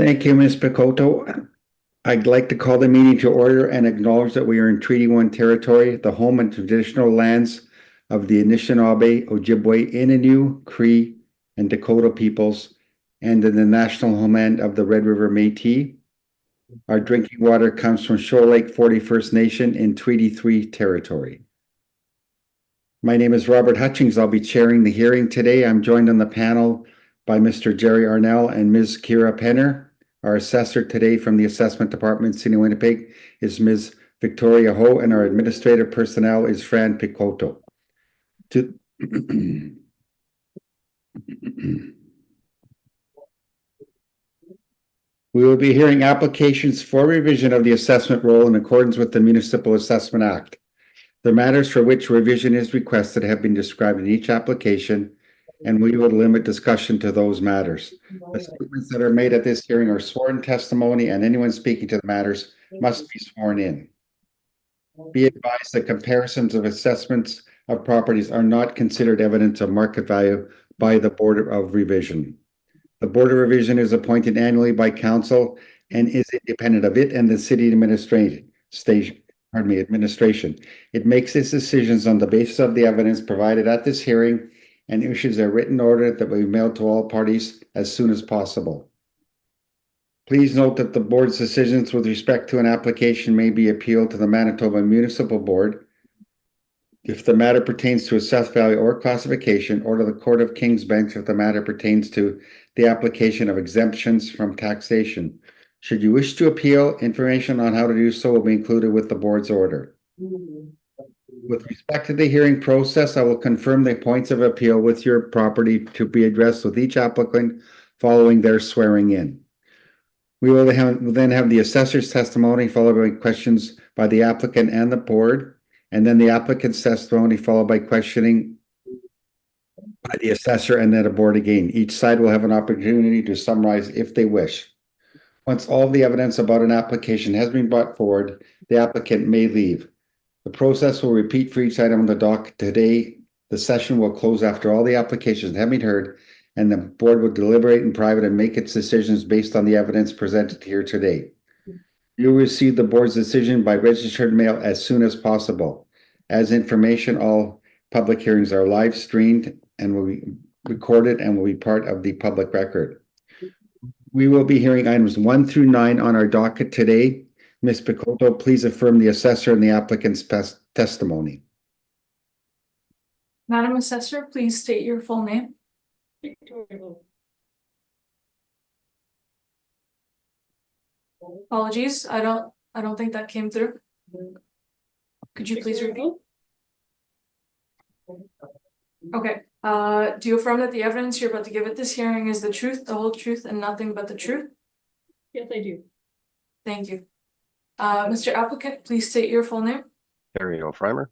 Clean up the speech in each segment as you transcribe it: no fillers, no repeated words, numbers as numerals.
Thank you, Ms. Picotto. I'd like to call the meeting to order and acknowledge that we are in Treaty 1 territory, the home and traditional lands of the Anishinaabe, Ojibwe, Innu, Cree, and Dakota peoples, and in the national homeland of the Red River Métis. Our drinking water comes from Shore Lake 41st Nation in Treaty 3 territory. My name is Robert Hutchings. I'll be chairing the hearing today. I'm joined on the panel by Mr. Jerry Arnell and Ms. Kira Penner. Our assessor today from the Assessment Department, City of Winnipeg, is Ms. Victoria Ho, and our administrative personnel is Fran Picotto. We will be hearing applications for revision of the assessment roll in accordance with the Municipal Assessment Act. The matters for which revision is requested have been described in each application, and we will limit discussion to those matters. The statements that are made at this hearing are sworn testimony, and anyone speaking to the matters must be sworn in. Be advised that comparisons of assessments of properties are not considered evidence of market value by the Board of Revision. The Board of Revision is appointed annually by Council and is independent of it and the City administration. It makes its decisions on the basis of the evidence provided at this hearing and issues a written order that will be mailed to all parties as soon as possible. Please note that the board's decisions with respect to an application may be appealed to the Manitoba Municipal Board if the matter pertains to assessed value or classification, or to the Court of King's Bench if the matter pertains to the application of exemptions from taxation. Should you wish to appeal, information on how to do so will be included with the board's order. With respect to the hearing process, I will confirm the points of appeal with your property to be addressed with each applicant following their swearing in. We will then have the assessor's testimony followed by questions by the applicant and the board, and then the applicant's testimony followed by questioning by the assessor and then a board again. Each side will have an opportunity to summarize if they wish. Once all the evidence about an application has been brought forward, the applicant may leave. The process will repeat for each item on the docket today. The session will close after all the applications have been heard, and the board will deliberate in private and make its decisions based on the evidence presented here today. You'll receive the board's decision by registered mail as soon as possible. As information, all public hearings are live streamed and will be recorded and will be part of the public record. We will be hearing items 1 through 9 on our docket today. Ms. Picotto, please affirm the assessor and the applicant's testimony. Madam Assessor, please state your full name. Apologies, I don't think that came through. Could you please repeat? Okay. Do you affirm that the evidence you're about to give at this hearing is the truth, the whole truth, and nothing but the truth? Yes, I do. Thank you. Mr. Applicant, please state your full name. Terry O'Frimer.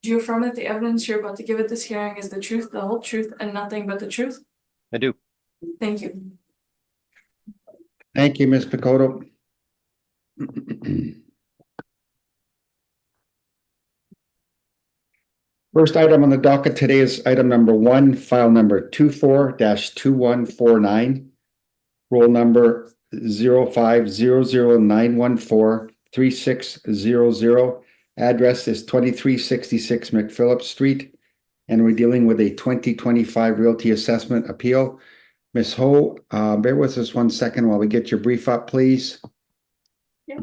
Do you affirm that the evidence you're about to give at this hearing is the truth, the whole truth, and nothing but the truth? I do. Thank you. Thank you, Ms. Picotto. First item on the docket today is item number 1, file number 24-2149, roll number 0500914360. Address is 2366 McPhillips Street, and we're dealing with a 2025 realty assessment appeal. Ms. Ho, bear with us 1 second while we get your brief up, please. Yeah.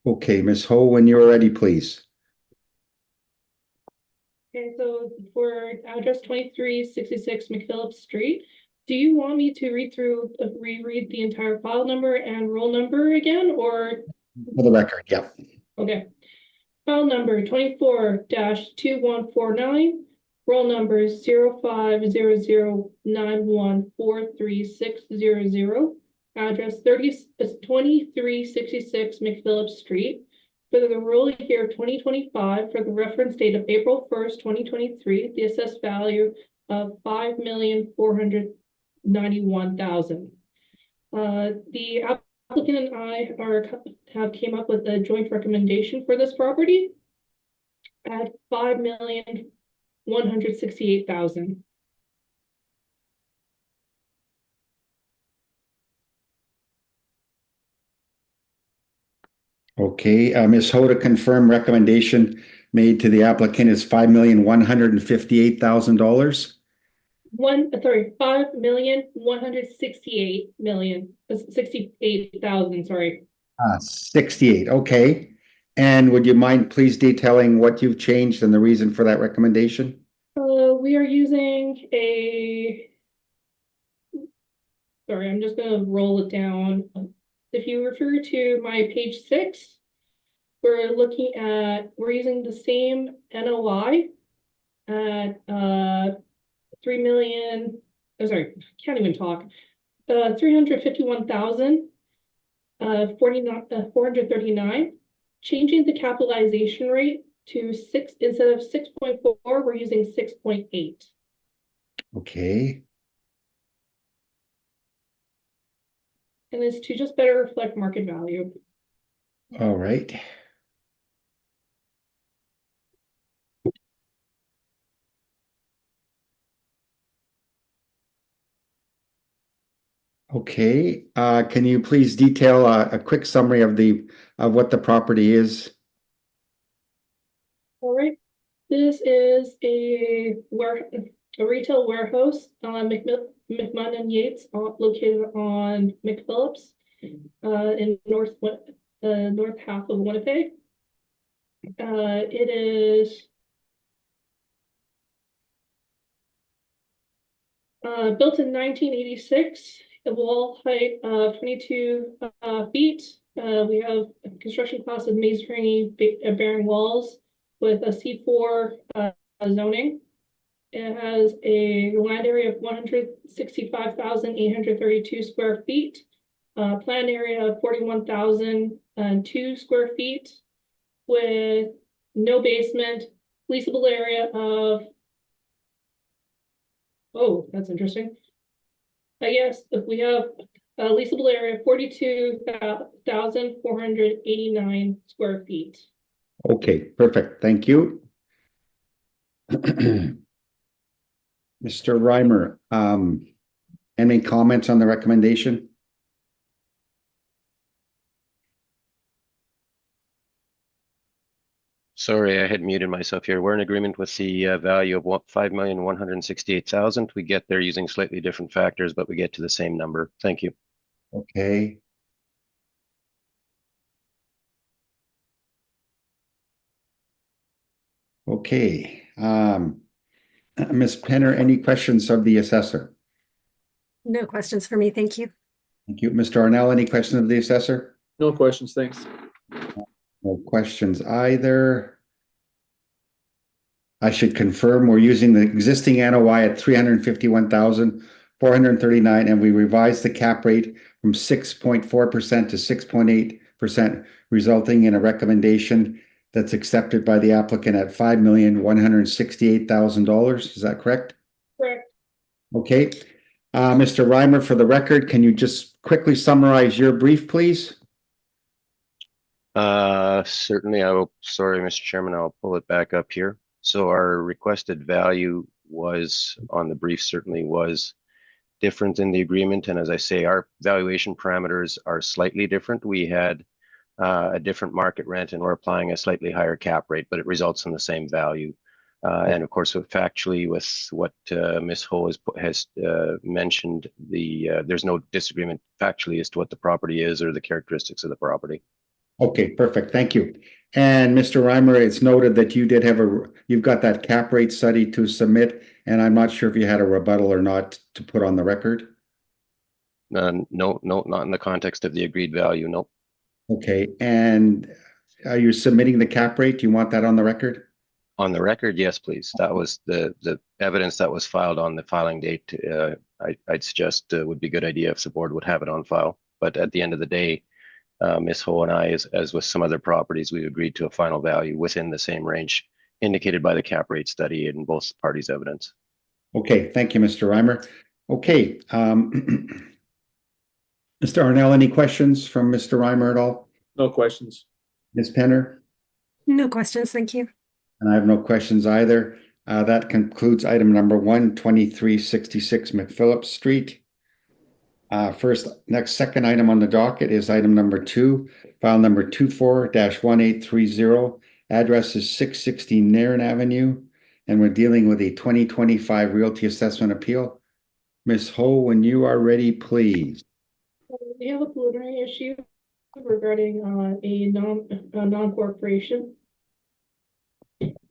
Okay, Ms. Ho, when you're ready, please. Okay, so for address 2366 McPhillips Street, do you want me to reread the entire file number and roll number again, or? For the record, yeah. Okay. File number 24-2149, roll number 0500914360, address 2366 McPhillips Street, for the roll year 2025, for the reference date of April 1st, 2023, the assessed value of $5,491,000. The applicant and I have came up with a joint recommendation for this property at $5,168,000. Okay, Ms. Hoda, confirm recommendation made to the applicant is $5,158,000. 5,168,000, sorry. 68, okay. And would you mind please detailing what you've changed and the reason for that recommendation? We are using sorry, I'm just gonna roll it down. If you refer to my page 6, we're using the same NOI at 3 million, oh, sorry, can't even talk. 351,000 439, changing the capitalization rate to 6 instead of 6.4, we're using 6.8. Okay, And it's to just better reflect market value. all right. Okay, can you please detail a quick summary of what the property is? All right, this is a retail warehouse, McMahon and Yates, located on McPhillips, in north half of Winnipeg. It is built in 1986, a wall height of 22 feet. We have a construction class of masonry bearing walls with a C4 zoning. It has a land area of 165,832 square feet, planned area of 41,002 square feet, with no basement, leasable area of, oh, that's interesting. I guess if we have a leasable area of 42,489 square feet. Okay, perfect, thank you. Mr. Reimer, any comments on the recommendation? Sorry, I had muted myself here. We're in agreement with the value of 5,168,000. We get there using slightly different factors, but we get to the same number. Thank you. Okay. Okay, Ms. Penner, any questions of the assessor? No questions for me, thank you. Thank you. Mr. Arnell, any question of the assessor? No questions, thanks. No questions either. I should confirm we're using the existing NOI at 351,439, and we revised the cap rate from 6.4% to 6.8%, resulting in a recommendation that's accepted by the applicant at $5,168,000. Is that correct? Correct. Okay. Mr. Reimer, for the record, can you just quickly summarize your brief, please? Certainly, I will. Sorry, Mr. Chairman, I'll pull it back up here. So our requested value was on the brief certainly was different in the agreement. And as I say, our valuation parameters are slightly different. We had a different market rent and we're applying a slightly higher cap rate, but it results in the same value. And of course, factually with what Ms. Ho has mentioned, there's no disagreement factually as to what the property is or the characteristics of the property. Okay, perfect. Thank you. And Mr. Reimer, it's noted that you did you've got that cap rate study to submit, and I'm not sure if you had a rebuttal or not to put on the record. No, not in the context of the agreed value. No. Okay, and are you submitting the cap rate? Do you want that on the record? On the record, yes, please. That was the evidence that was filed on the filing date. I'd suggest would be a good idea if the board would have it on file. But at the end of the day, Ms. Ho and I, as with some other properties, we agreed to a final value within the same range indicated by the cap rate study in both parties' evidence. Okay, thank you, Mr. Reimer. Okay, Mr. Arnell, any questions from Mr. Reimer at all? No questions. Ms. Penner? No questions, thank you. And I have no questions either. That concludes item number 1, 2366 McPhillips Street. Second item on the docket is item number 2, file number 24-1830. Address is 660 Nairn Avenue, and we're dealing with a 2025 Realty Assessment Appeal. Ms. Ho, when you are ready, please. We have a preliminary issue regarding a non-corporation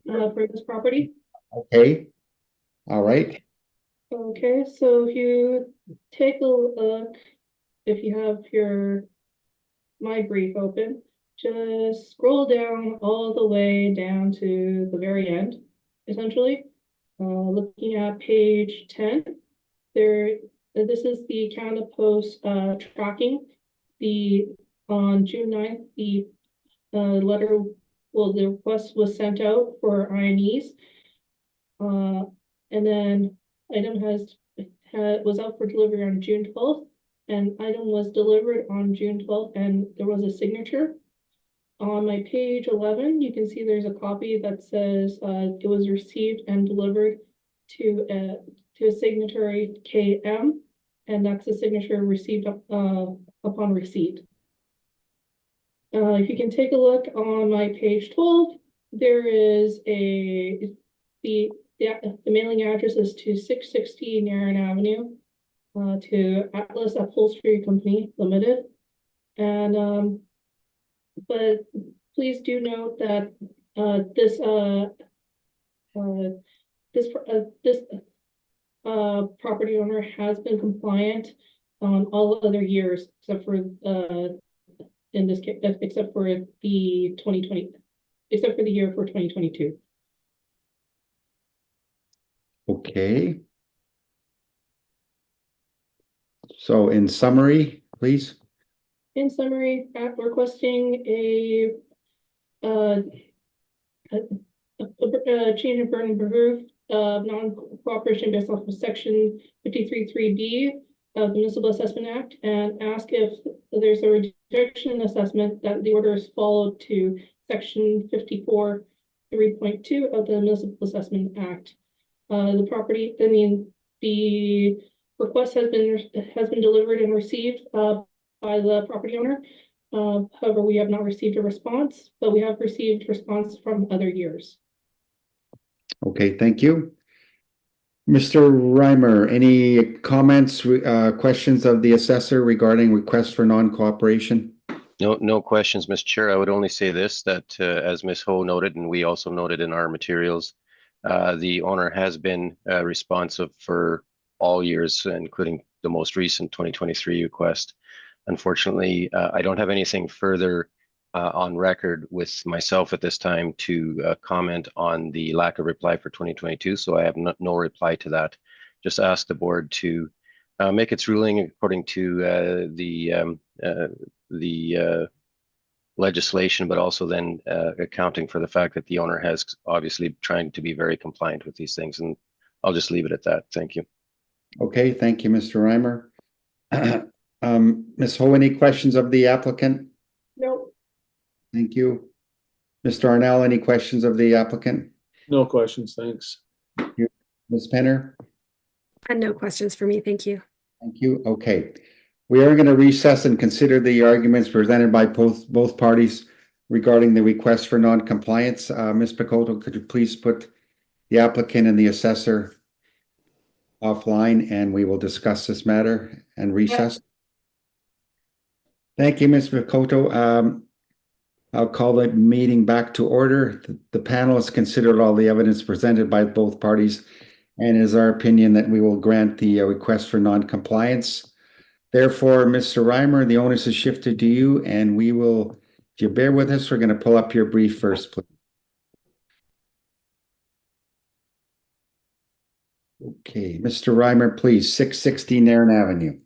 for this property. Okay. All right. Okay, so if you take a look, if you have my brief open, just scroll down all the way down to the very end, essentially. Looking at page 10, this is the Canada Post tracking. On June 9th, the request was sent out for INEs. And then item was out for delivery on June 12th, and item was delivered on June 12th, and there was a signature. On my page 11, you can see there's a copy that says it was received and delivered to a signatory KM, and that's a signature received upon receipt. If you can take a look on my page 12, there is the mailing address is to 660 Nairn Avenue, to Atlas Upholstery Company Limited. And but please do note that this property owner has been compliant on all other years except for in this case, except for the year for 2022. Okay. So in summary, please. In summary, requesting a change of burden of proof of non-cooperation based off of section 53(3)B of the Municipal Assessment Act, and ask if there's a rejection assessment that the order is followed to section 54(3.2) of the Municipal Assessment Act. The request has been delivered and received by the property owner. However, we have not received a response, but we have received response from other years. Okay, thank you. Mr. Reimer, any comments, questions of the assessor regarding request for non-cooperation? No questions, Mr. Chair. I would only say this, that as Ms. Ho noted, and we also noted in our materials, the owner has been responsive for all years, including the most recent 2023 request. Unfortunately, I don't have anything further on record with myself at this time to comment on the lack of reply for 2022, so I have no reply to that. Just ask the board to make its ruling according to the legislation, but also then accounting for the fact that the owner has obviously trying to be very compliant with these things, and I'll just leave it at that. Thank you. Okay, thank you, Mr. Reimer. Ms. Ho, any questions of the applicant? No. Thank you. Mr. Arnell, any questions of the applicant? No questions, thanks. Thank you. Ms. Penner? No questions for me, thank you. Thank you. Okay. We are going to recess and consider the arguments presented by both parties regarding the request for non-compliance. Ms. Picotto, could you please put the applicant and the assessor offline, and we will discuss this matter and recess. Yep. Thank you, Ms. Picotto. I'll call the meeting back to order. The panel has considered all the evidence presented by both parties, and it is our opinion that we will grant the request for non-compliance. Therefore, Mr. Reimer, the onus is shifted to you, and we will, if you bear with us, we're going to pull up your brief first, please. Okay, Mr. Reimer, please, 660 Nairn Avenue.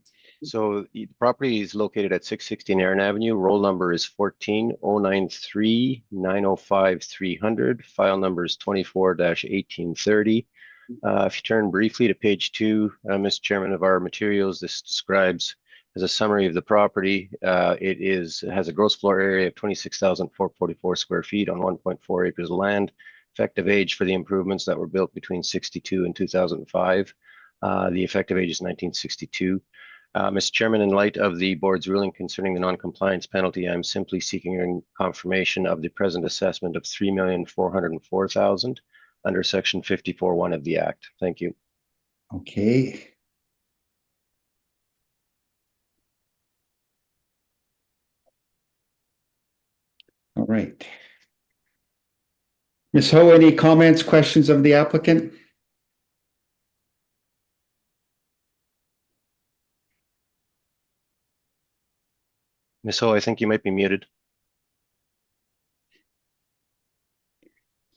So the property is located at 660 Nairn Avenue. Roll number is 14-093-905-300. File number is 24-1830. If you turn briefly to page 2, Mr. Chairman, of our materials, this describes as a summary of the property. It has a gross floor area of 26,444 square feet on 1.4 acres of land. Effective age for the improvements that were built between 62 and 2005. The effective age is 1962. Mr. Chairman, in light of the board's ruling concerning the non-compliance penalty, I'm simply seeking confirmation of the present assessment of $3,404,000 under section 54(1) of the Act. Thank you. Okay. All right. Ms. Ho, any comments, questions of the applicant? Ms. Ho, I think you might be muted.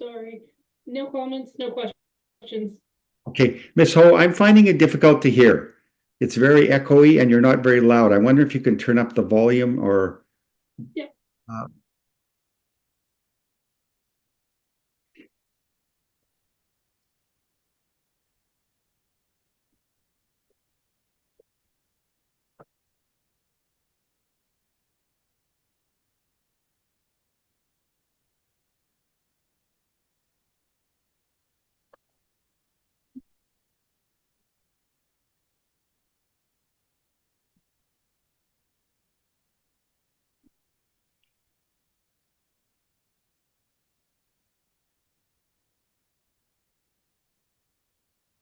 Sorry, no comments, no questions. Okay, Ms. Ho, I'm finding it difficult to hear. It's very echoey and you're not very loud. I wonder if you can turn up the volume or. Yeah.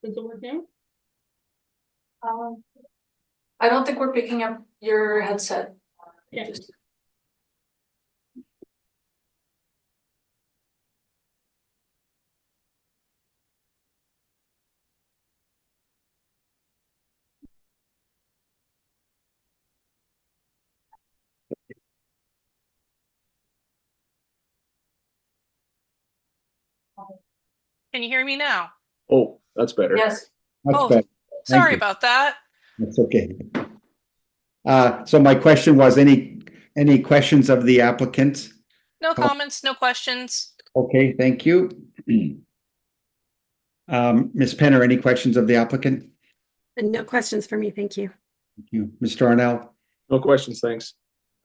Does it work now? I don't think we're picking up your headset. Yeah. Can you hear me now? Oh, that's better. Yes. That's Oh, better. Thank sorry you. about that. That's okay. So my question was, any questions of the applicant? No comments, no questions. Okay, thank you. Ms. Penner, any questions of the applicant? And no questions for me. Thank you. Thank you. Mr. Arnell? No questions, thanks.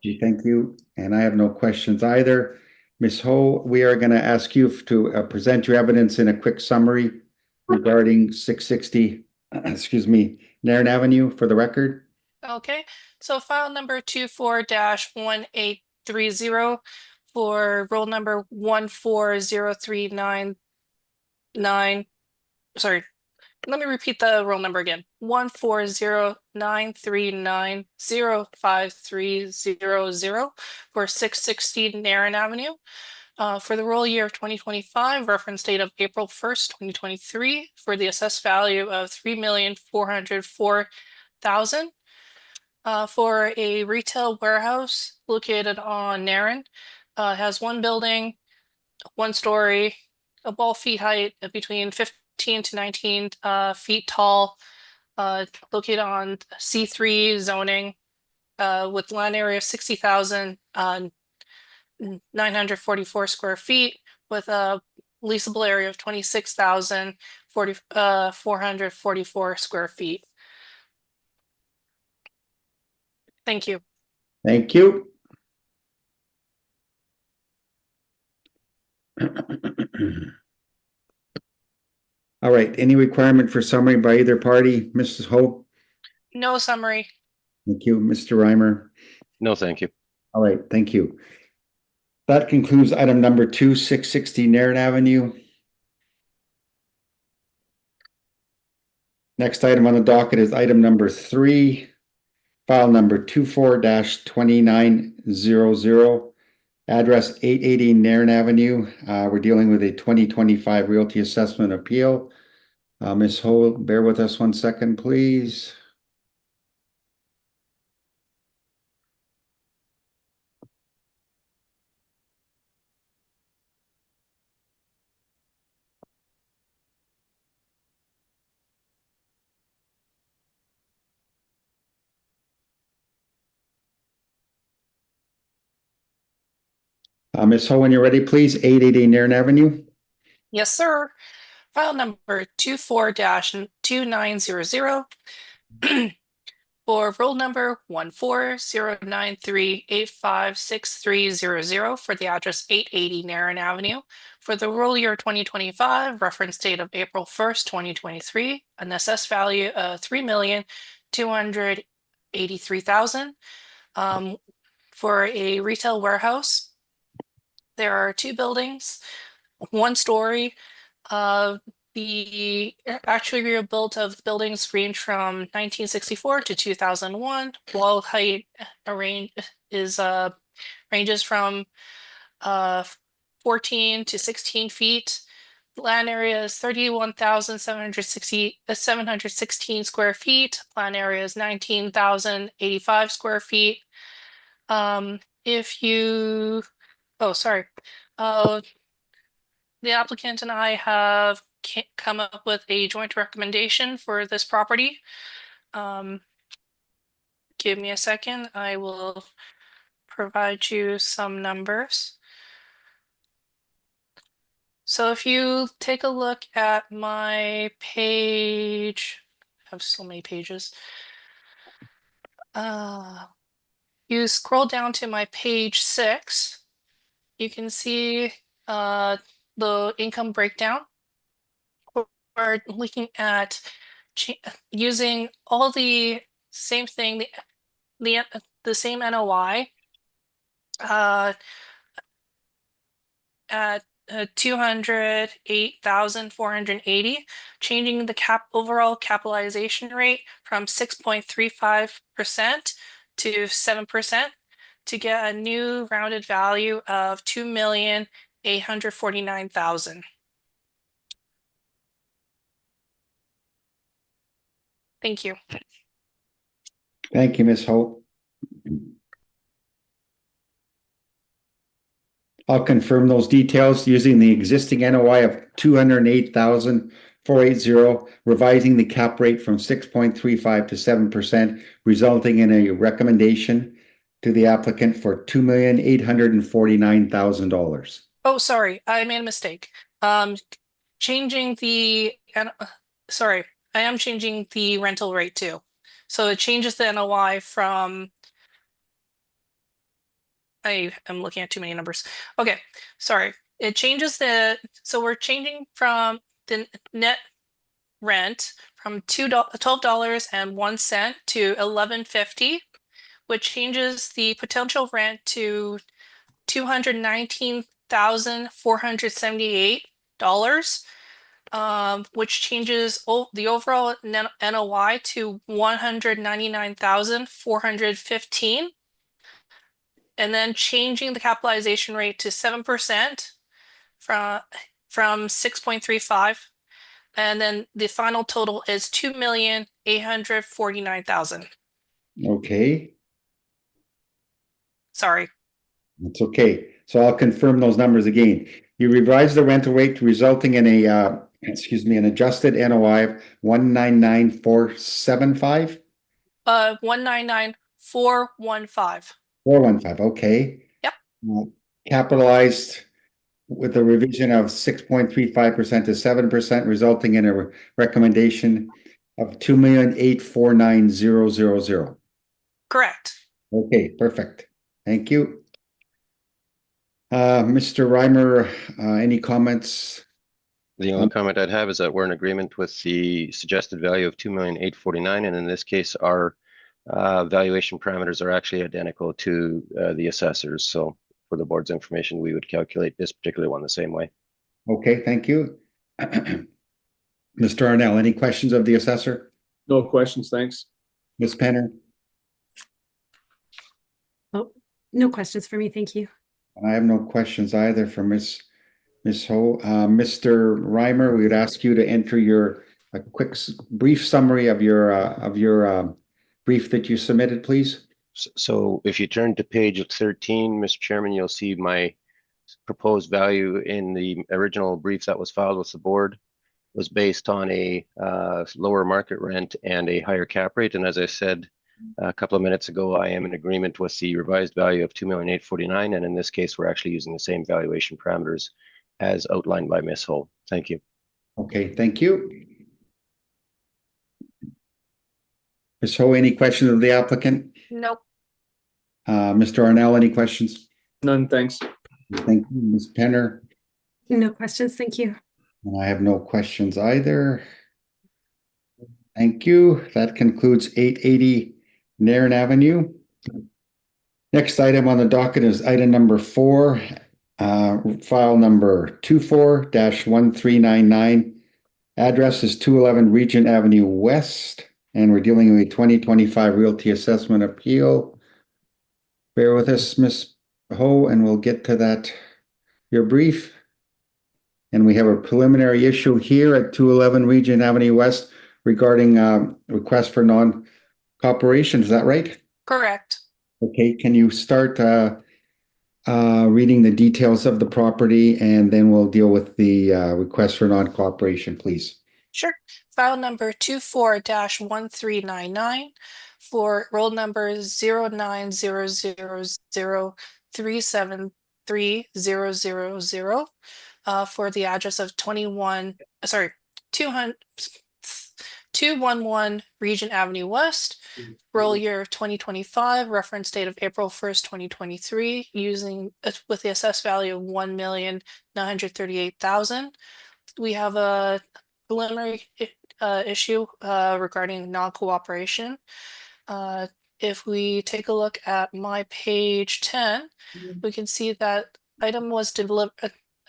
Gee, thank you. And I have no questions either. Ms. Ho, we are going to ask you to present your evidence in a quick summary regarding 660, excuse me, Nairn Avenue for the record. Okay, so file number 24-1830 for roll number 14039. Sorry, let me repeat the roll number again. 14093905300 for 660 Nairn Avenue. For the roll year of 2025, reference date of April 1st, 2023, for the assessed value of $3,404,000. For a retail warehouse located on Nairn. Has one building, 1 story, a ball feet height of between 15 to 19 feet tall, located on C3 zoning, with land area of 60,944 square feet, with a leasable area of 26,444 square feet. Thank you. Thank you. All right, any requirement for summary by either party? Mrs. Ho? No summary. Thank you. Mr. Reimer? No, thank you. All right, thank you. That concludes item number 2, 660 Nairn Avenue. Next item on the docket is item number 3, file number 24-2900, address 880 Nairn Avenue. We're dealing with a 2025 Realty Assessment Appeal. Ms. Ho, bear with us 1 second, please. Ms. Ho, when you're ready, please, 880 Nairn Avenue. Yes, sir. File number 24-2900 for roll number 14093856300 for the address 880 Nairn Avenue. For the roll year 2025, reference date of April 1st, 2023, an assessed value of $3,200,000 $83,000. For a retail warehouse, there are two buildings, one story. The actual year built of buildings range from 1964 to 2001. Wall height ranges from 14 to 16 feet. Land area is 31,716 square feet. Land area is 19,085 square feet. If you, oh, sorry. The applicant and I have come up with a joint recommendation for this property. Give me a second. I will provide you some numbers. So if you take a look at my page, I have so many pages. You scroll down to my page 6, you can see the income breakdown. We're looking at using all the same thing, the same NOI at 208,480, changing the overall capitalization rate from 6.35% to 7% to get a new rounded value of 2,849,000. Thank you. Thank you, Ms. Hope. I'll confirm those details using the existing NOI of 208,480, revising the cap rate from 6.35 to 7%, resulting in a recommendation to the applicant for $2,849,000. Oh, sorry, I made a mistake. Changing the, sorry, I am changing the rental rate too. So it changes the NOI from, I am looking at too many numbers. Okay, sorry. It changes so we're changing from the net rent from $12.01 to $11.50, which changes the potential rent to $219,478, which changes the overall NOI to $199,415, and then changing the capitalization rate to 7% from 6.35, and then the final total is 2,849,000. Okay, Sorry. that's okay. So I'll confirm those numbers again. You revised the rental rate resulting in an adjusted NOI of 199,475? 199,415. 415, okay. Yep. Capitalized with a revision of 6.35% to 7%, resulting in a recommendation of 2,849,000. Correct. Okay, perfect. Thank you. Mr. Reimer, any comments? The only comment I'd have is that we're in agreement with the suggested value of 2,849,000, and in this case, our valuation parameters are actually identical to the assessors. So for the board's information, we would calculate this particular one the same way. Okay, thank you. Mr. Arnell, any questions of the assessor? No questions, thanks. Ms. Penner? Oh, no questions for me. Thank you. I have no questions either for Ms. Ho. Mr. Reimer, we would ask you to enter a quick brief summary of your brief that you submitted, please. So if you turn to page 13, Mr. Chairman, you'll see my proposed value in the original brief that was filed with the board was based on a lower market rent and a higher cap rate. And as I said a couple of minutes ago, I am in agreement with the revised value of 2,849,000. And in this case, we're actually using the same valuation parameters as outlined by Ms. Ho. Thank you. Okay, thank you. Ms. Ho, any questions of the applicant? Nope. Mr. Arnell, any questions? None, thanks. Thank you, Ms. Penner. No questions. Thank you. And I have no questions either. Thank you. That concludes 880 Nairn Avenue. Next item on the docket is item number 4, file number 24-1399. Address is 211 Regent Avenue West, and we're dealing with a 2025 Realty Assessment Appeal. Bear with us, Ms. Ho, and we'll get to that, your brief. And we have a preliminary issue here at 211 Regent Avenue West regarding request for non-cooperation. Is that right? Correct. Okay, can you start reading the details of the property, and then we'll deal with the request for non-cooperation, please. Sure. File number 24-1399 for roll number 0900037300 for the address of 211 Regent Avenue West, roll year 2025, reference date of April 1st, 2023, using with the assessed value of 1,938,000. We have a preliminary issue regarding non-cooperation. If we take a look at my page 10, we can see that item was delivered.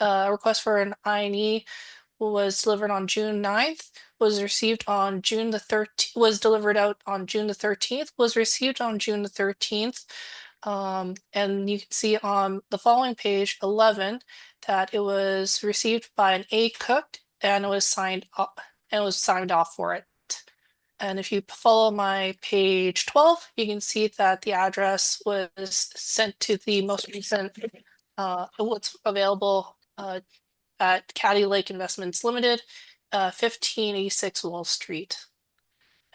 Request for an INE was delivered on June 9th, was received on June the 13th, was delivered out on June the 13th, was received on June the 13th. And you can see on the following page 11 that it was received by an A Cook and it was signed off for it. And if you follow my page 12, you can see that the address was sent to the most recent what's available at Caddy Lake Investments Limited, 1586 Wall Street.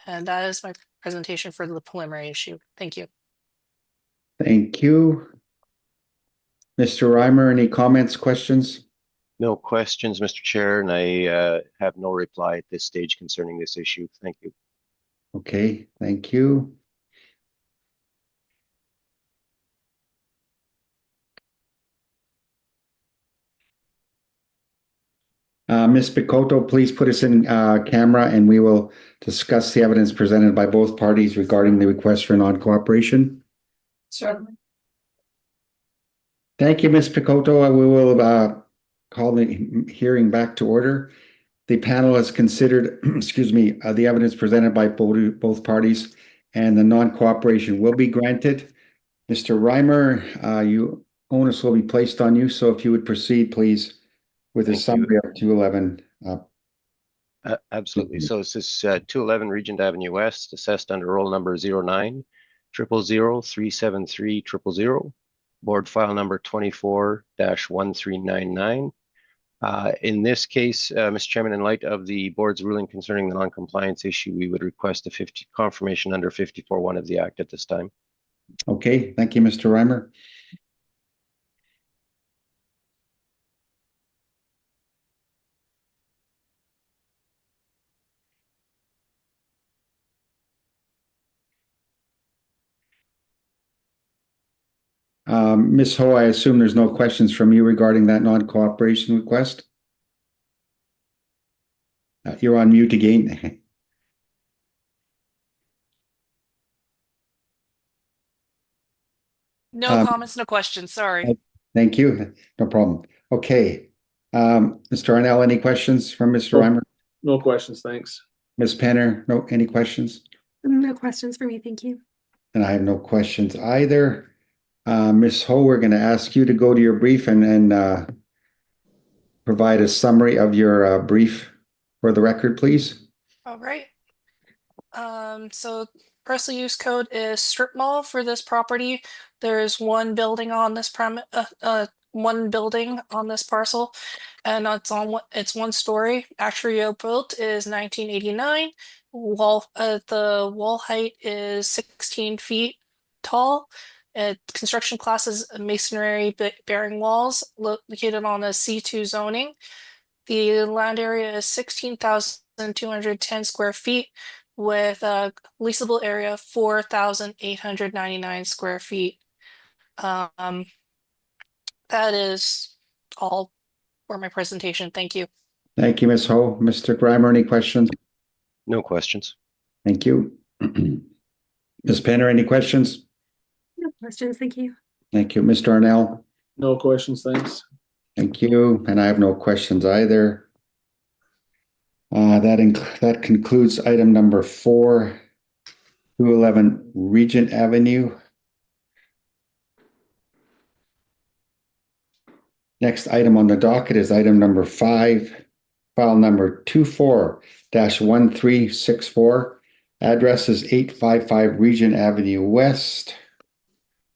And that is my presentation for the preliminary issue. Thank you. Thank you. Mr. Reimer, any comments, questions? No questions, Mr. Chair, and I have no reply at this stage concerning this issue. Thank you. Okay, thank you. Ms. Picotto, please put us in camera and we will discuss the evidence presented by both parties regarding the request for non-cooperation. Certainly. Thank you, Ms. Picotto. We will call the hearing back to order. The panel has considered, excuse me, the evidence presented by both parties, and the non-cooperation will be granted. Mr. Reimer, onus will be placed on you, so if you would proceed, please, with a Thank you. summary of 211. Absolutely. So this is 211 Regent Avenue West, assessed under roll number 0900037300, board file number 24-1399. In this case, Mr. Chairman, in light of the board's ruling concerning the non-compliance issue, we would request a confirmation under 54(1) of the Act at this time. Okay, thank you, Mr. Reimer. Ms. Ho, I assume there's no questions from you regarding that non-cooperation request? You're on mute again. No comments, no questions. Sorry. Thank you. No problem. Okay. Mr. Arnell, any questions from Mr. Reimer? No questions, thanks. Ms. Penner, no, any questions? No questions for me, thank you. And I have no questions either. Ms. Ho, we're going to ask you to go to your brief and provide a summary of your brief for the record, please. All right. So parcel use code is strip mall for this property. There's one building on this one building on this parcel, and it's one story. Actually built is 1989. The wall height is 16 feet tall. Construction class is masonry bearing walls located on a C2 zoning. The land area is 16,210 square feet with a leasable area of 4,899 square feet. That is all for my presentation. Thank you. Thank you, Ms. Ho. Mr. Reimer, any questions? No questions. Thank you. Ms. Penner, any questions? No questions, thank you. Thank you. Mr. Arnell? No questions, thanks. Thank you. And I have no questions either. That concludes item number 4, 211 Regent Avenue. Next item on the docket is item number 5, file number 24-1364. Address is 855 Regent Avenue West.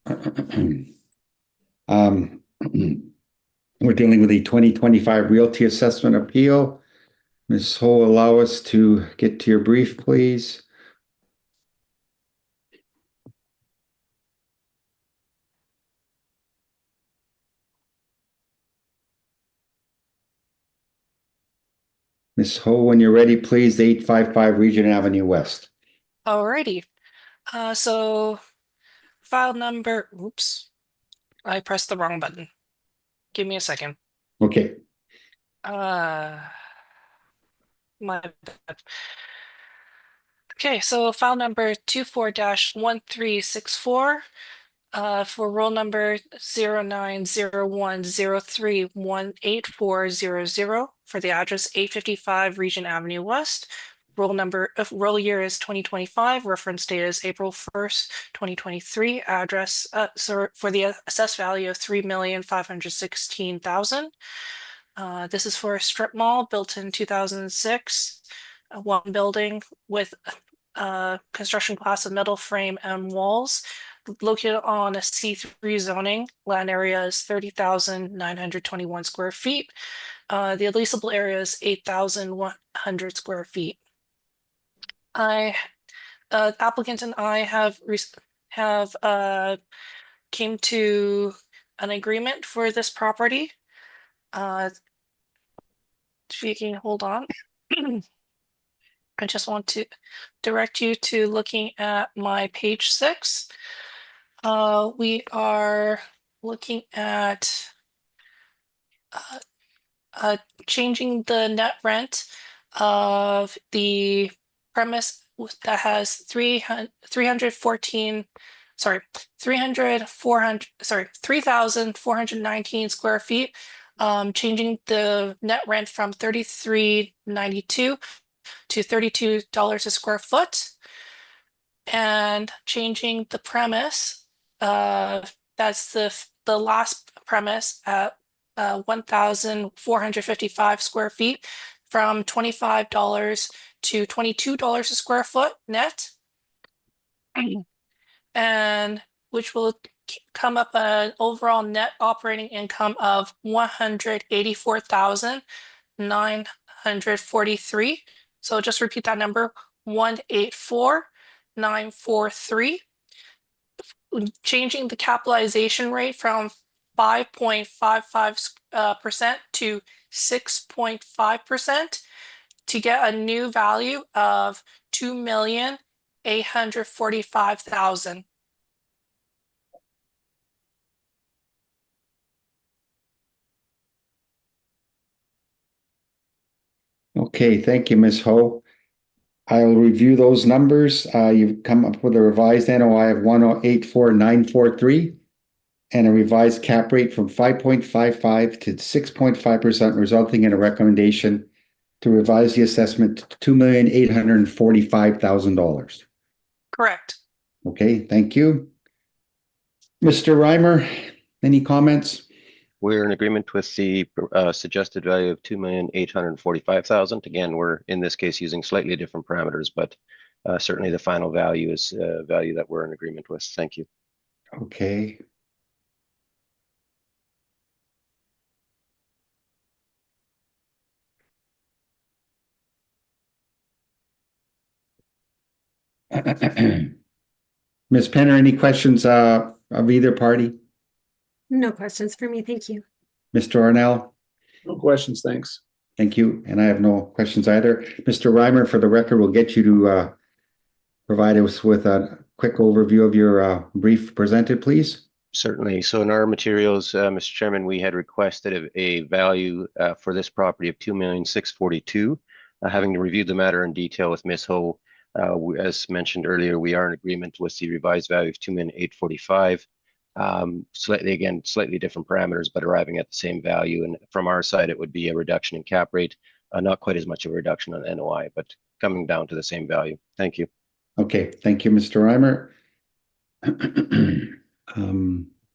We're dealing with the 2025 Realty Assessment Appeal. Ms. Ho, allow us to get to your brief, please. Ms. Ho, when you're ready, please, 855 Regent Avenue West. Alrighty. So file number, oops, I pressed the wrong button. Give me a second. Okay, My bad. Okay, so file number 24-1364 for roll number 0901031840 for the address 855 Regent Avenue West. Roll year is 2025, reference date is April 1st, 2023, address for the assessed value of $3,516,000. This is for a strip mall built in 2006, one building with construction class of metal frame and walls, located on a C3 zoning. Land area is 30,921 square feet. The leasable area is 8,100 square feet. Applicant and I have came to an agreement for this property. Speaking, hold on. I just want to direct you to looking at my page 6. We are looking at changing the net rent of the premise that has 3,419 square feet, changing the net rent from $33.92 to $32 a square foot, and changing the premise, that's the last premise at 1,455 square feet, from $25 to $22 a square foot net, and which will come up an overall net operating income of $184,943. So just repeat that number, 184,943. Changing the capitalization rate from 5.55% to 6.5% to get a new value of $2,845,000. okay, thank you, Ms. Ho. I'll review those numbers. You've come up with a revised NOI of 1084943 and a revised cap rate from 5.55 to 6.5%, resulting in a recommendation to revise the assessment to $2,845,000. Correct. Okay, thank you. Mr. Reimer, any comments? We're in agreement with the suggested value of $2,845,000. Again, we're in this case using slightly different parameters, but certainly the final value is a value that we're in agreement with. Thank you. Okay. Ms. Penner, any questions of either party? No questions for me, thank you. Mr. Arnell? No questions, thanks. Thank you. And I have no questions either. Mr. Reimer, for the record, we'll get you to provide us with a quick overview of your brief presented, please. Certainly. So in our materials, Mr. Chairman, we had requested a value for this property of $2,642,000. Having reviewed the matter in detail with Ms. Ho, As mentioned earlier, we are in agreement with the revised value of 2,845,000. Slightly different parameters, but arriving at the same value. And from our side, it would be a reduction in cap rate, not quite as much of a reduction on NOI, but coming down to the same value. Thank you. Okay, thank you, Mr. Reimer.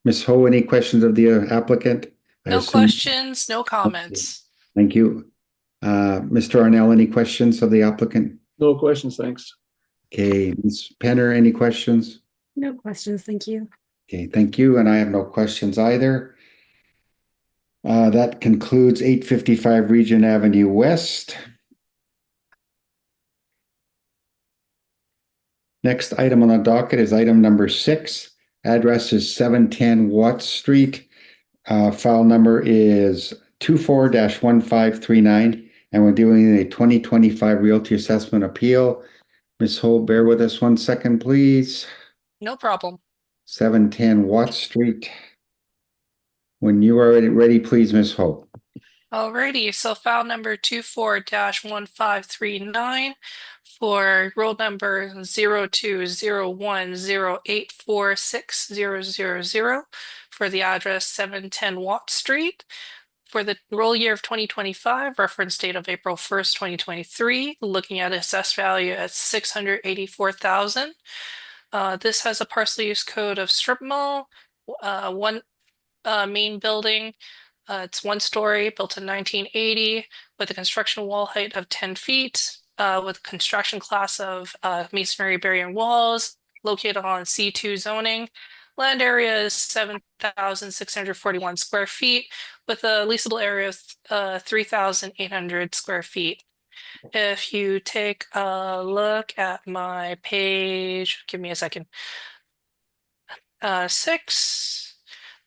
Ms. Ho, any questions of the applicant? I No assume- questions, no comments. Thank you. Mr. Arnell, any questions of the applicant? No questions, thanks. Okay, Ms. Penner, any questions? No questions, thank you. Okay, thank you, and I have no questions either. That concludes 855 Region Avenue West. Next item on the docket is item number 6. Address is 710 Watts Street. File number is 24-1539, and we're doing a 2025 Realty Assessment Appeal. Ms. Ho, bear with us one second, please. No problem. 710 Watts Street. When you are ready, please, Ms. Ho. Alrighty, so file number 24-1539 for roll number 0201084600 for the address 710 Watt Street. For the roll year of 2025, reference date of April 1st, 2023, looking at assessed value at $684,000. This has a parcel use code of strip mall, one main building. It's 1 story, built in 1980, with a construction wall height of 10 feet, with construction class of masonry barrier walls, located on C2 zoning. Land area is 7,641 square feet, with a leasable area of 3,800 square feet. If you take a look at my page, give me a second. 6.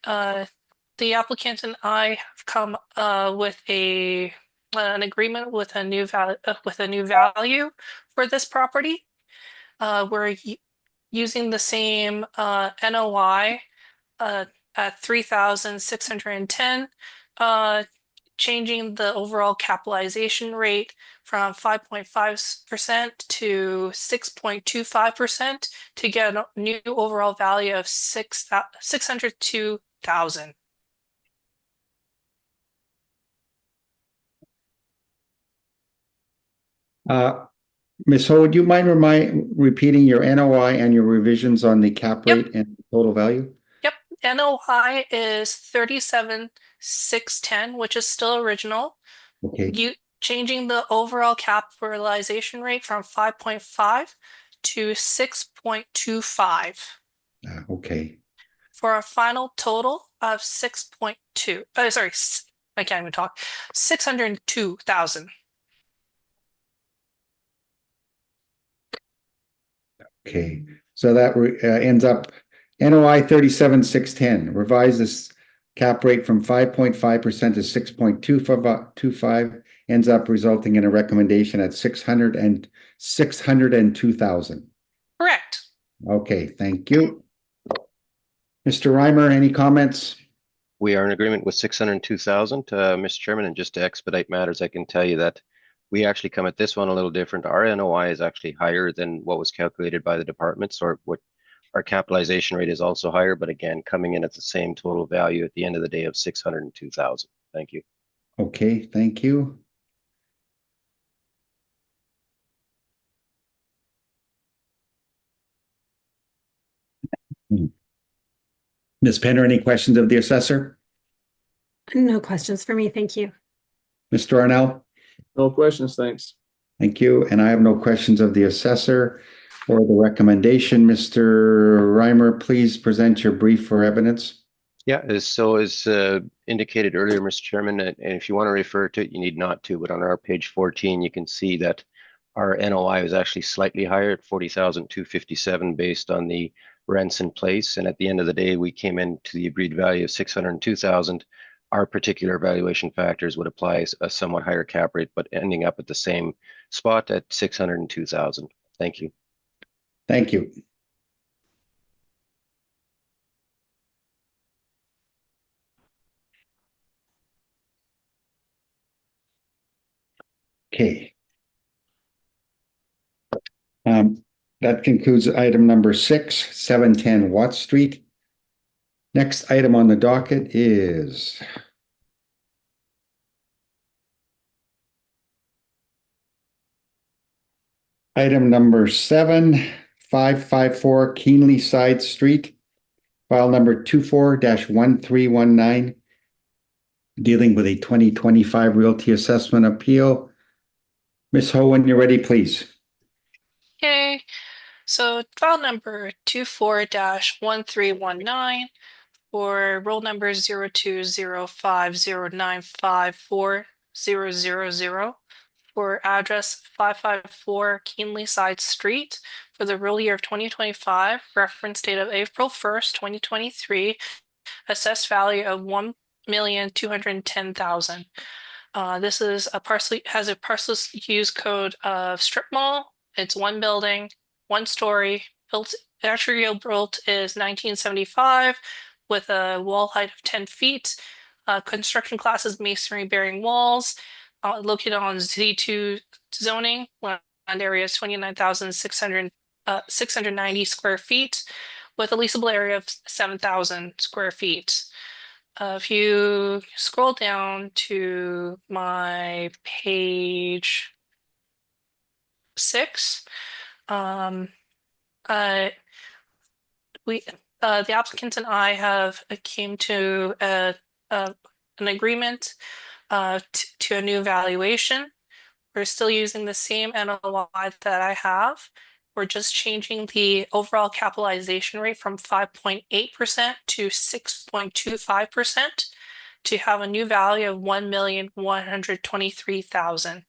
The applicant and I have come with an agreement with a new value for this property. We're using the same NOI at 3,610, changing the overall capitalization rate from 5.5% to 6.25% to get a new overall value of $602,000. Ms. Ho, would you mind repeating your NOI and your revisions on the cap Yep. rate and total value? Yep, NOI is 37,610, which is still original. Okay, Changing the overall capitalization rate from 5.5 to 6.25 okay. for a final total of 6.2. Sorry, I can't even talk. 602,000. Okay, so that ends up NOI 37,610. Revise this cap rate from 5.5% to 6.25, ends up resulting in a recommendation at 602,000. Correct. Okay, thank you. Mr. Reimer, any comments? We are in agreement with 602,000, Mr. Chairman, and just to expedite matters, I can tell you that we actually come at this one a little different. Our NOI is actually higher than what was calculated by the departments, or what our capitalization rate is also higher, but again, coming in at the same total value at the end of the day of 602,000. Thank you. Okay, thank you. Ms. Penner, any questions of the assessor? No questions for me, thank you. Mr. Arnell? No questions, thanks. Thank you. And I have no questions of the assessor or the recommendation. Mr. Reimer, please present your brief for evidence. Yeah, as indicated earlier, Mr. Chairman, and if you want to refer to it, you need not to, but on our page 14, you can see that our NOI was actually slightly higher at 40,257 based on the rents in place. And at the end of the day, we came into the agreed value of 602,000. Our particular valuation factors would apply a somewhat higher cap rate, but ending up at the same spot at 602,000. Thank you. Thank you. Okay. That concludes item number 6, 710 Watt Street. Next item on the docket is item number 7, 554 Keenly Side Street, file number 24-1319, dealing with a 2025 Realty Assessment Appeal. Ms. Ho, when you're ready, please. Okay, so file number 24-1319 for roll number 020509540000 for address 554 Keenly Side Street for the real year of 2025, reference date of April 1st, 2023, assessed value of $1,210,000. This is has a parcel use code of strip mall. It's one building, one story, actually built is 1975 with a wall height of 10 feet. Construction class is masonry bearing walls, located on Z2 zoning. Land area is 29,690 square feet with a leasable area of 7,000 square feet. If you scroll down to my page 6, the applicant and I have came to an agreement to a new valuation. We're still using the same NOI that I have. We're just changing the overall capitalization rate from 5.8% to 6.25% to have a new value of $1,123,000.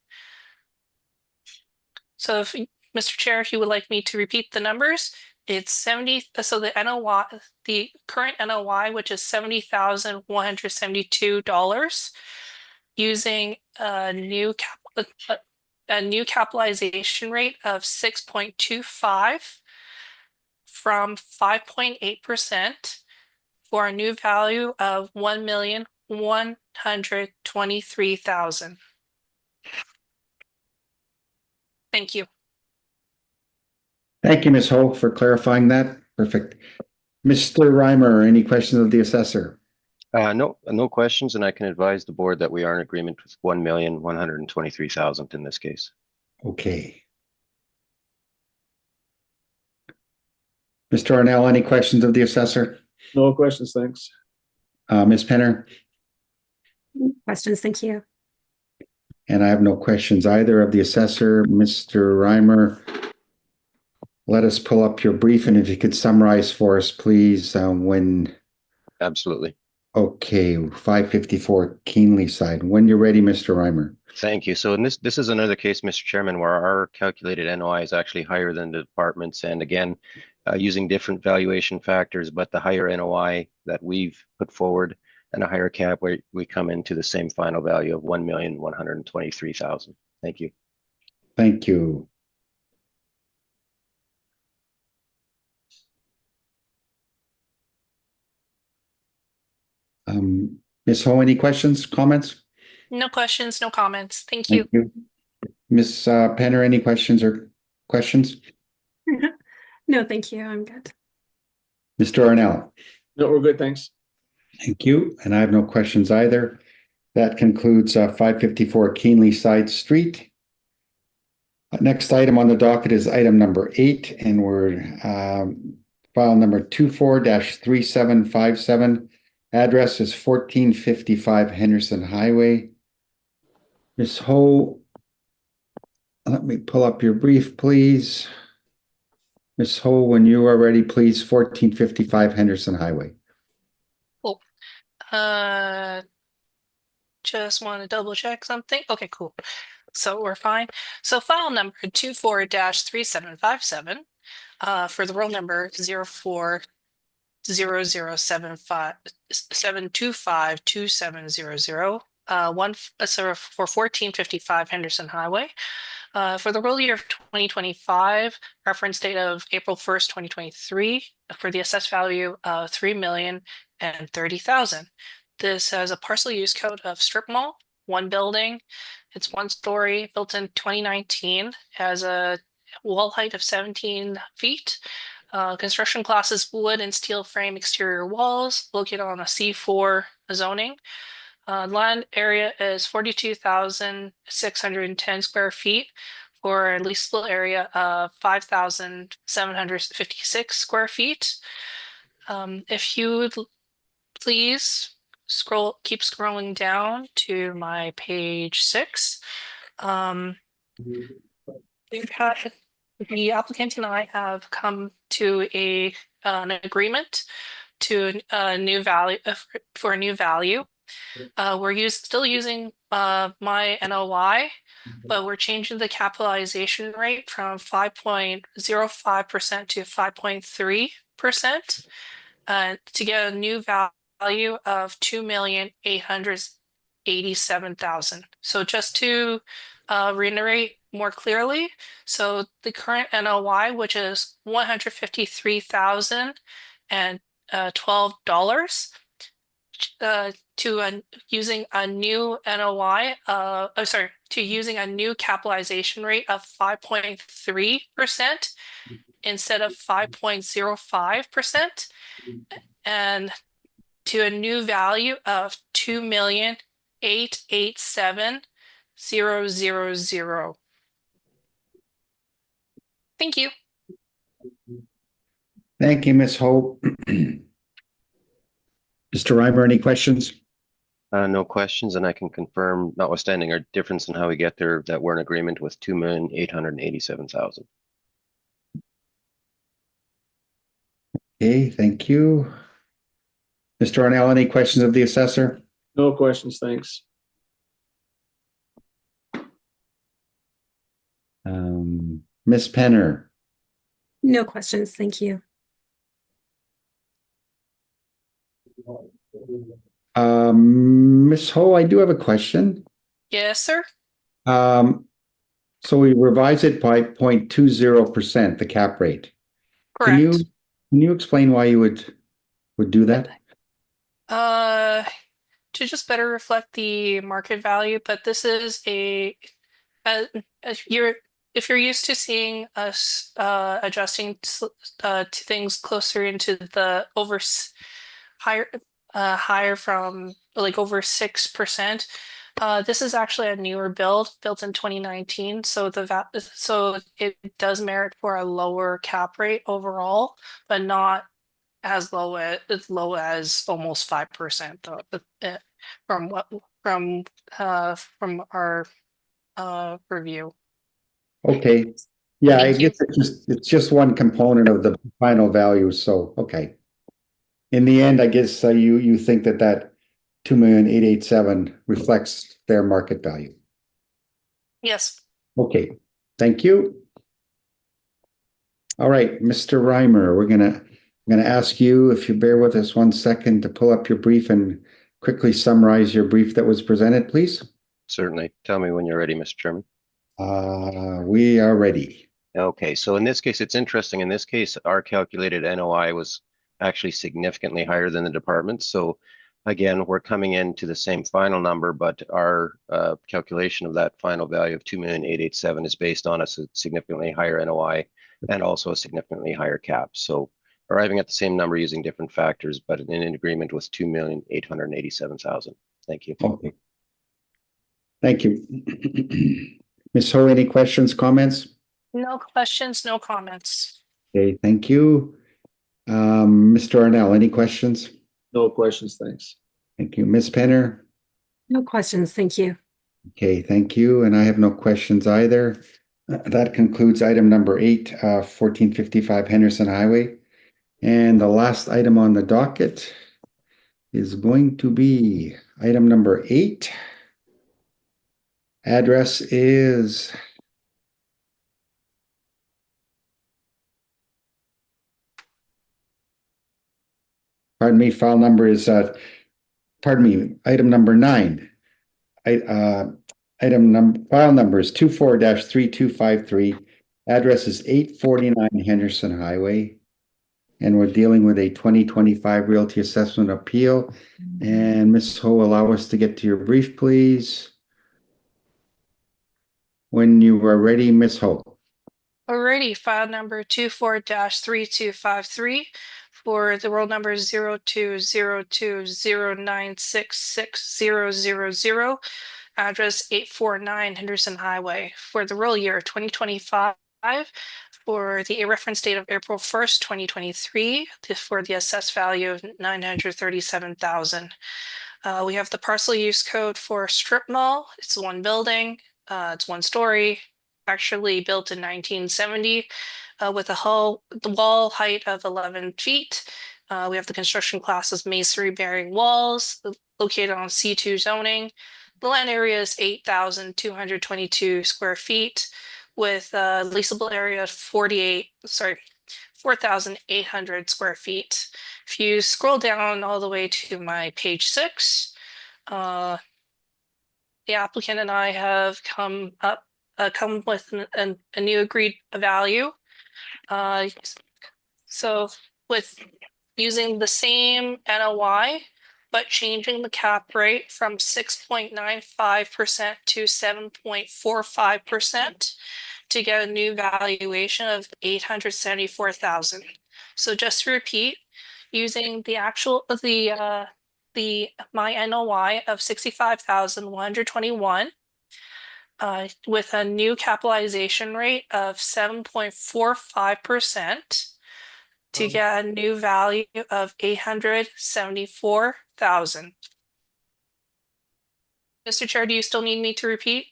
So if Mr. Chair, if you would like me to repeat the numbers, it's 70, so the NOI, the current NOI, which is $70,172, using a new capitalization rate of 6.25 from 5.8% for a new value of $1,123,000. Thank you. Thank you, Ms. Ho, for clarifying that. Perfect. Mr. Reimer, any questions of the assessor? No questions, and I can advise the board that we are in agreement with $1,123,000 in this case. Okay. Mr. Arnell, any questions of the assessor? No questions, thanks. Ms. Penner? Questions, thank you. And I have no questions either of the assessor. Mr. Reimer, let us pull up your brief, and if you could summarize for us, please, when... Absolutely. Okay, 554 Keenly Side. When you're ready, Mr. Reimer. Thank you. So in this is another case, Mr. Chairman, where our calculated NOI is actually higher than the department's, and again, using different valuation factors, but the higher NOI that we've put forward and a higher cap, where we come into the same final value of $1,123,000. Thank you. Thank you. Ms. Ho, any questions, comments? No questions, no comments. Thank you. Thank you. Ms. Penner, any questions or questions? No, thank you. I'm good. Mr. Arnell? No, we're good, thanks. Thank you. And I have no questions either. That concludes 554 Keenly Side Street. Next item on the docket is item number 8, and we're file number 24-3757. Address is 1455 Henderson Highway. Ms. Ho, let me pull up your brief, please. Ms. Ho, when you are ready, please, 1455 Henderson Highway. Cool. Just want to double check something. Okay, cool. So we're fine. So file number 24-3757 for the roll number 0400752700 for 1455 Henderson Highway. For the roll year of 2025, reference date of April 1st, 2023, for the assessed value of $3,030,000. This has a parcel use code of strip mall, one building. It's one story, built in 2019, has a wall height of 17 feet. Construction class is wood and steel frame exterior walls located on a C4 zoning. Land area is 42,610 square feet for a leasable area of 5,756 square feet. If you would please keep scrolling down to my page 6. We've had the applicant and I have come to an agreement to a new value for a new value. We're still using my NOI, but we're changing the capitalization rate from 5.05% to 5.3% to get a new value of 2,887,000. So just to reiterate more clearly, so the current NOI, which is $153,012, to using a new NOI, to using a new capitalization rate of 5.3% instead of 5.05%, and to a new value of 2,887,000. Thank you. Thank you, Ms. Hope. Mr. Reimer, any questions? No questions, and I can confirm, notwithstanding our difference in how we get there, that we're in agreement with 2,887,000. Okay, thank you. Mr. Arnell, any questions of the assessor? No questions, thanks. Ms. Penner? No questions, thank you. Ms. Ho, I do have a question. Yes, sir. So we revised it by 0.20%, the cap rate. Correct. Can you explain why you would do that? To just better reflect the market value, but this is if you're used to seeing us adjusting to things closer into the higher from like over 6%. This is actually a newer built in 2019, so it does merit for a lower cap rate overall, but not as low as almost 5% though, from our review. Okay. Yeah, I Thank you. guess it's just one component of the final value, so, okay. In the end, I guess you think that 2,887,000 reflects fair market value. Yes. Okay, thank you. All right, Mr. Reimer, I'm gonna ask you, if you bear with us 1 second, to pull up your brief and quickly summarize your brief that was presented, please. Certainly. Tell me when you're ready, Mr. Chairman. We are ready. Okay, so in this case, it's interesting. In this case, our calculated NOI was actually significantly higher than the department. So again, we're coming into the same final number, but our calculation of that final value of 2,887,000 is based on a significantly higher NOI and also a significantly higher cap. So arriving at the same number using different factors, but in agreement with 2,887,000. Thank you. Okay. Thank you. Ms. Ho, any questions, comments? No questions, no comments. Okay, thank you. Mr. Arnell, any questions? No questions, thanks. Thank you. Ms. Penner? No questions, thank you. Okay, thank you. And I have no questions either. That concludes item number 8, 1455 Henderson Highway. And the last item on the docket is going to be item number 8. Address is file number is item number 9. File number is 24-3253. Address is 849 Henderson Highway. And we're dealing with a 2025 Realty Assessment Appeal. And Ms. Ho, allow us to get to your brief, please. When you are ready, Ms. Ho. Alrighty, file number 24-3253 for the roll number 020209666000, address 849 Henderson Highway for the roll year 2025 for the reference date of April 1st, 2023 for the assessed value of $937,000. We have the parcel use code for strip mall. It's one building. It's one story, actually built in 1970 with the wall height of 11 feet. We have the construction class as masonry bearing walls located on C2 zoning. The land area is 8,222 square feet with leasable area of 4,800 square feet. If you scroll down all the way to my page 6, the applicant and I have come with a new agreed value. So with using the same NOI, but changing the cap rate from 6.95% to 7.45% to get a new valuation of $874,000. So just to repeat, using my NOI of 65,121 with a new capitalization rate of 7.45% to get a new value of $874,000. Mr. Chair, do you still need me to repeat?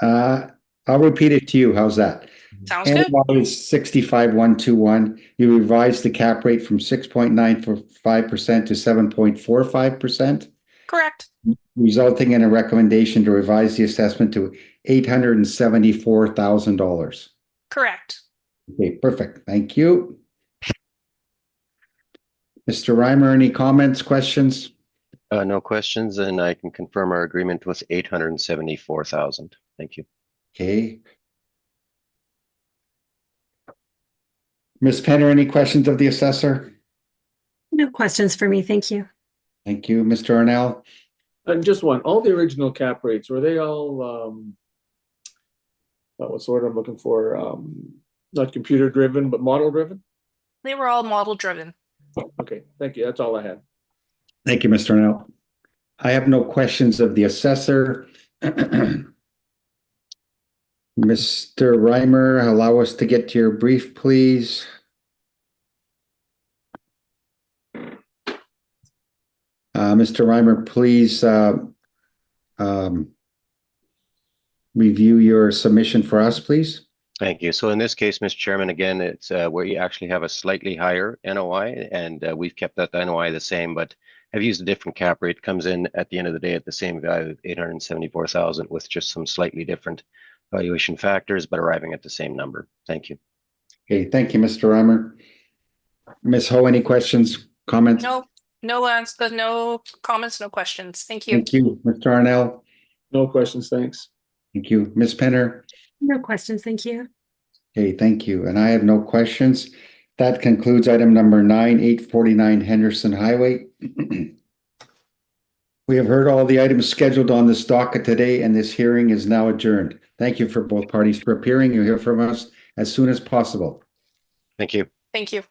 I'll repeat it to you. How's that? Sounds good. NOI is 65,121. You revised the cap rate from 6.95% to 7.45%, Correct. resulting in a recommendation to revise the assessment to $874,000. Correct. Okay, perfect. Thank you. Mr. Reimer, any comments, questions? No questions, and I can confirm our agreement with 874,000. Thank you. Okay. Ms. Penner, any questions of the assessor? No questions for me. Thank you. Thank you. Mr. Arnell? And just one, all the original cap rates, were they all, what's the word I'm looking for? Not computer driven, but model driven? They were all model driven. Okay, thank you. That's all I had. Thank you, Mr. Arnell. I have no questions of the assessor. Mr. Reimer, allow us to get to your brief, please. Mr. Reimer, please review your submission for us, please. Thank you. So in this case, Mr. Chairman, again, it's where you actually have a slightly higher NOI, and we've kept that NOI the same, but have used a different cap rate. Comes in at the end of the day at the same value of 874,000 with just some slightly different valuation factors, but arriving at the same number. Thank you. Okay, thank you, Mr. Reimer. Ms. Ho, any questions, comments? No answers, no comments, no questions. Thank you. Thank you, Mr. Arnell. No questions, thanks. Thank you, Ms. Penner. No questions. Thank you. Okay, thank you. And I have no questions. That concludes item number 9, 849 Henderson Highway. We have heard all the items scheduled on this docket today, and this hearing is now adjourned. Thank you for both parties for appearing. You'll hear from us as soon as possible. Thank you. Thank you.